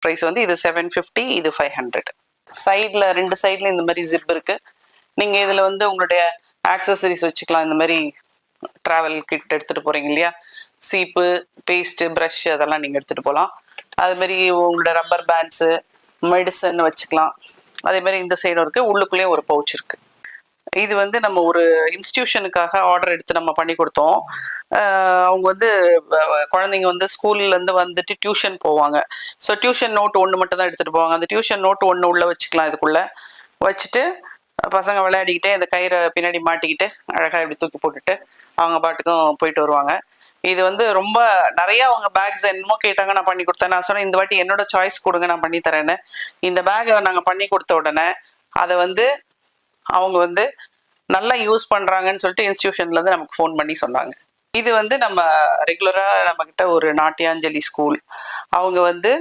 Price வந்து இது 750, இது 500. சைடில் 2 சைடில் இந்த மாதிரி ஜிப் இருக்கு. நீங்கள் இதில் வந்து உங்களுடைய ஆக்சசரிஸ் வச்சுக்கலாம். இந்த மாதிரி ட்ராவல் கிட் எடுத்துகிட்டு போகிறீங்க இல்லையா, சீப்பு, பேஸ்ட்டு, ப்ரஷ் அதெல்லாம் நீங்கள் எடுத்துகிட்டு போகலாம். அதுமாரி உங்களோட ரப்பர் பேண்ட்ஸு, மெடிசன் வச்சுக்கலாம். அதே மாதிரி இந்த சைடும் இருக்குது, உள்ளுக்குள்ளேயே ஒரு பவுச் இருக்குது. இது வந்து நம்ம ஒரு இன்ஸ்டிடியூஷனுக்காக ஆர்டர் எடுத்து நம்ம பண்ணி கொடுத்தோம். அவங்க வந்து குழந்தைங்க வந்து ஸ்கூல்லேருந்து வந்துட்டு டியூஷன் போவாங்க. ஸோ டியூஷன் நோட் ஒன்று மட்டும் தான் எடுத்துகிட்டு போவாங்க. அந்த டியூஷன் நோட் ஒன்று உள்ளே வச்சுக்கலாம். இதுக்குள்ளே வச்சுட்டு பசங்க விளையாடிக்கிட்டே இந்த கயிறை பின்னாடி மாட்டிக்கிட்டு அழகாக இப்படி தூக்கி போட்டுட்டு அவங்க பாட்டுக்கும் போயிட்டு வருவாங்க. இது வந்து ரொம்ப நிறைய அவங்க பேக்ஸ் என்னமோ கேட்டாங்க, நான் பண்ணி கொடுத்தேன். நான் சொன்னேன், இந்த வாட்டி என்னோட சாய்ஸ் கொடுங்க, நான் பண்ணி தரேன்னு. இந்த பேக்கை நாங்கள் பண்ணி கொடுத்த உடனே அதை வந்து அவங்க வந்து நல்லா யூஸ் பண்ணுறாங்கன்னு சொல்லிட்டு இன்ஸ்டிடியூஷன்லேருந்து நமக்கு ஃபோன் பண்ணி சொன்னாங்க. இது வந்து நம்ம ரெகுலராக நம்மக்கிட்ட ஒரு நாட்டியாஞ்சலி ஸ்கூல், அவங்க வந்து